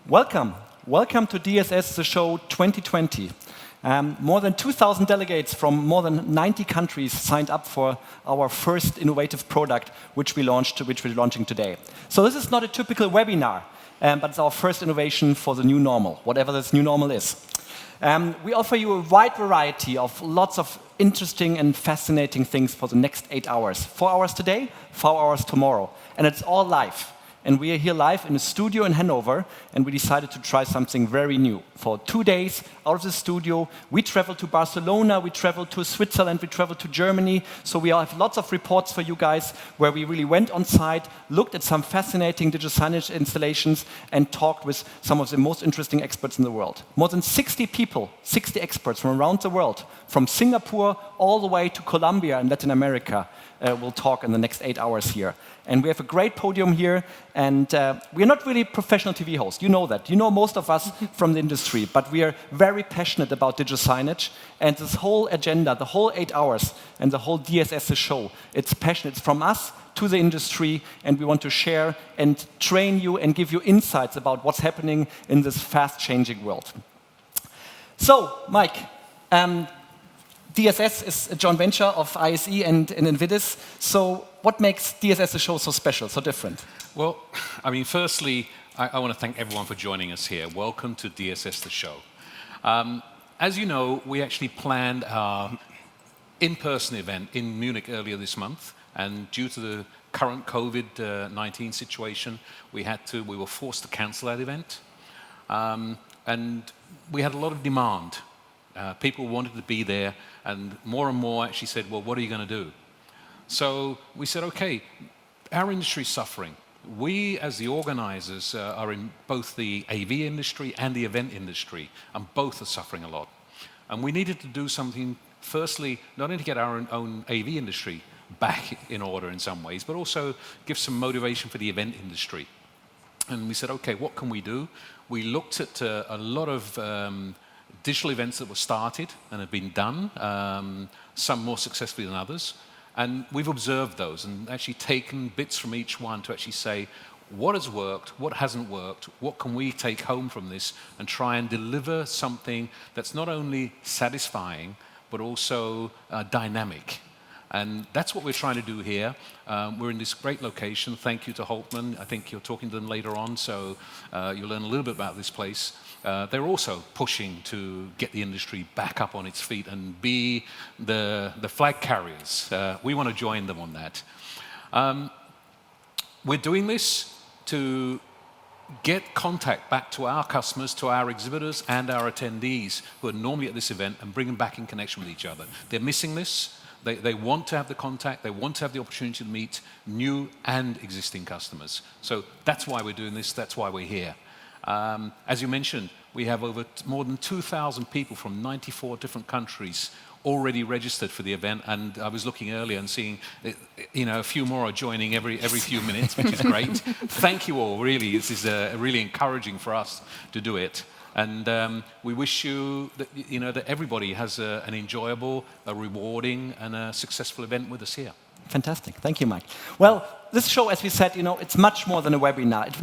Welcome. Welcome to DSS The Show 2020. More than 2,000 delegates from more than 90 countries signed up for our first innovative product, which we're launching today. So this is not a typical webinar, but it's our first innovation for the new normal, whatever this new normal is. We offer you a wide variety of lots of interesting and fascinating things for the next 8 hours. 4 hours today, 4 hours tomorrow. And it's all live. And we are here live in a studio in Hanover, and we decided to try something very new. For 2 days out of the studio, we traveled to Barcelona, we traveled to Switzerland, we traveled to Germany. So we have lots of reports for you guys where we really went on site, looked at some fascinating digital signage installations, and talked with some of the most interesting experts in the world. More than 60 people, 60 experts from around the world, from Singapore all the way to Colombia and Latin America, will talk in the next 8 hours here. And we have a great podium here, and we're not really professional TV hosts. You know that. You know most of us from the industry, but we are very passionate about digital signage, and this whole agenda, the whole 8 hours, and the whole DSS The Show, it's passionate. It's from us to the industry, and we want to share and train you and give you insights about what's happening in this fast-changing world. So, Mike, DSS is a joint venture of ISE and Invidis. So what makes DSS The Show so special, so different? Well, I mean, firstly, I want to thank everyone for joining us here. Welcome to DSS The Show. As you know, we actually planned our in-person event in Munich earlier this month. And due to the current COVID-19 situation, we were forced to cancel that event. And we had a lot of demand. People wanted to be there, and more actually said, well, what are you going to do? So we said, okay, our industry is suffering. We, as the organizers, are in both the AV industry and the event industry, and both are suffering a lot. And we needed to do something, firstly, not only to get our own AV industry back in order in some ways, but also give some motivation for the event industry. And we said, okay, what can we do? We looked at a lot of digital events that were started and have been done, some more successfully than others. And we've observed those and actually taken bits from each one to actually say, what has worked, what hasn't worked, what can we take home from this and try and deliver something that's not only satisfying, but also dynamic. And that's what we're trying to do here. We're in this great location. Thank you to Holtman. I think you're talking to them later on, so you'll learn a little bit about this place. They're also pushing to get the industry back up on its feet and be the flag carriers. We want to join them on that. We're doing this to get contact back to our customers, to our exhibitors and our attendees who are normally at this event and bring them back in connection with each other. They're missing this. They want to have the contact. They want to have the opportunity to meet new and existing customers. So that's why we're doing this. That's why we're here. As you mentioned, we have more than 2,000 people from 94 different countries already registered for the event, and I was looking earlier and seeing, a few more are joining every few minutes, which is great. Thank you all, really. This is really encouraging for us to do it. And we wish you that everybody has an enjoyable, a rewarding, and a successful event with us here. Fantastic. Thank you, Mike. Well, this show, as we said, it's much more than a webinar.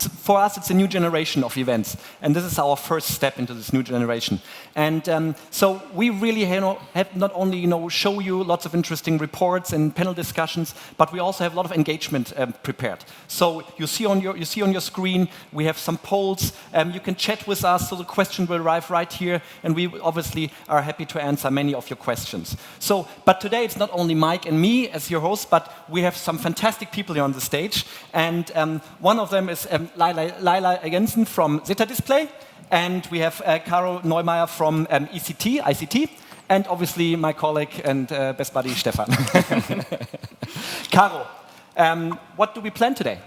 For us, it's a new generation of events, and this is our first step into this new generation. And so we really have not only show you lots of interesting reports and panel discussions, but we also have a lot of engagement prepared. So you see on your screen we have some polls. You can chat with us, so the question will arrive right here, and we obviously are happy to answer many of your questions. So, but today it's not only Mike and me as your hosts, but we have some fantastic people here on the stage, and one of them is Laila Jensen from Zeta Display, and we have Caro Neumeier from ICT, and obviously my colleague and best buddy Stefan. Caro, what do we plan today?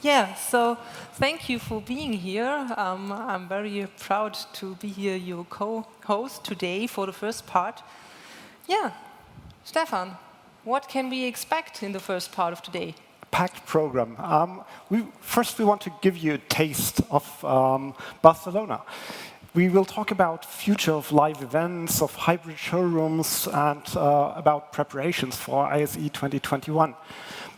Yeah, so thank you for being here. I'm very proud to be here, your co-host today for the first part. Yeah, Stefan, what can we expect in the first part of today? Packed program. First, we want to give you a taste of Barcelona. We will talk about future of live events, of hybrid showrooms, and about preparations for ISE 2021.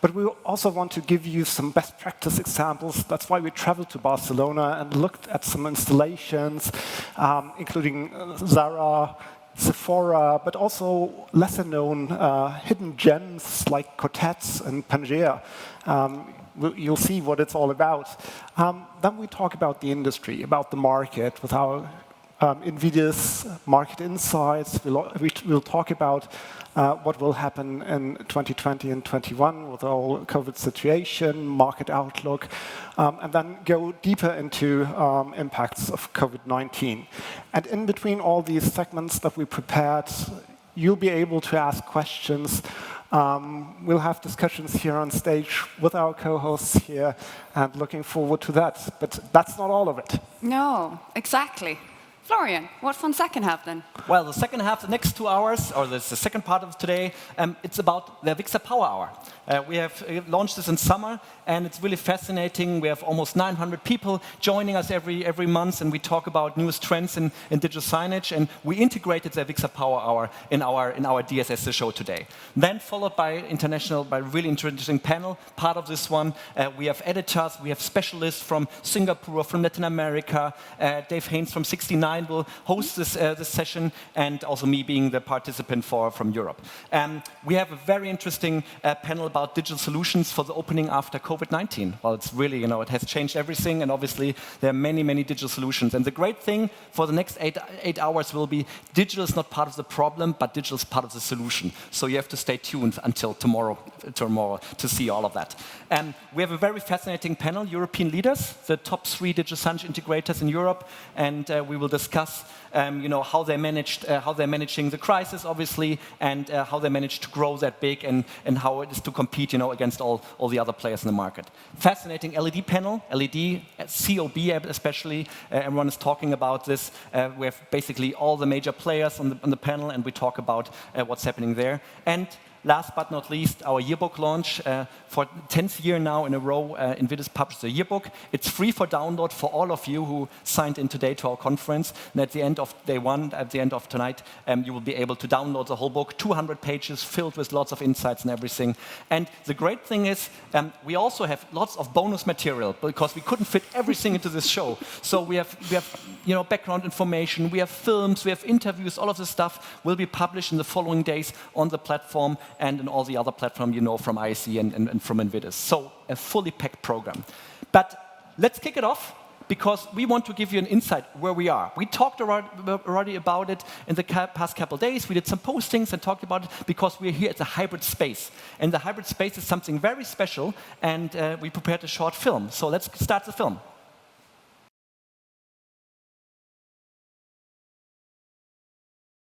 But we also want to give you some best practice examples. That's why we traveled to Barcelona and looked at some installations, including Zara, Sephora, but also lesser known hidden gems like Cortez and Pangea. You'll see what it's all about. Then we talk about the industry, about the market, with our NVIDIA's market insights. We'll talk about what will happen in 2020 and 2021 with the whole COVID situation, market outlook, and then go deeper into impacts of COVID-19. And in between all these segments that we prepared, you'll be able to ask questions. We'll have discussions here on stage with our co-hosts here, and looking forward to that. But that's not all of it. No, exactly. Florian, what fun second half then? Well, the second half, the next 2 hours, or the second part of today, it's about the AVIXA Power Hour. We have launched this in summer, and it's really fascinating. We have almost 900 people joining us every month, and we talk about newest trends in digital signage, and we integrated the AVIXA Power Hour in our DSS The Show today. Then followed by really interesting panel. Part of this one, we have editors, we have specialists from Singapore, from Latin America. Dave Haynes from 69 will host this session, and also me being the participant from Europe. We have a very interesting panel about digital solutions for the opening after COVID-19. Well, it's really, it has changed everything, and obviously there are many, many digital solutions. And the great thing for the next eight hours will be digital is not part of the problem, but digital is part of the solution. So you have to stay tuned until tomorrow to see all of that. We have a very fascinating panel, European leaders, the top 3 digital signage integrators in Europe, and we will discuss how they're managing the crisis, obviously, and how they managed to grow that big, and how it is to compete against all the other players in the market. Fascinating LED panel, LED, COB especially, everyone is talking about this. We have basically all the major players on the panel, and we talk about what's happening there. And last but not least, our yearbook launch. For the 10th year now in a row, NVIDIA published a yearbook. It's free for download for all of you who signed in today to our conference. And at the end of day 1, at the end of tonight, you will be able to download the whole book, 200 pages filled with lots of insights and everything. And the great thing is, we also have lots of bonus material, because we couldn't fit everything into this show. So we have background information, we have films, we have interviews, all of this stuff will be published in the following days on the platform and in all the other platforms from ISE and from NVIDIA. So a fully packed program. But let's kick it off, because we want to give you an insight where we are. We talked already about it in the past couple of days. We did some postings and talked about it, because we're here at the hybrid space. And the hybrid space is something very special, and we prepared a short film. So let's start the film.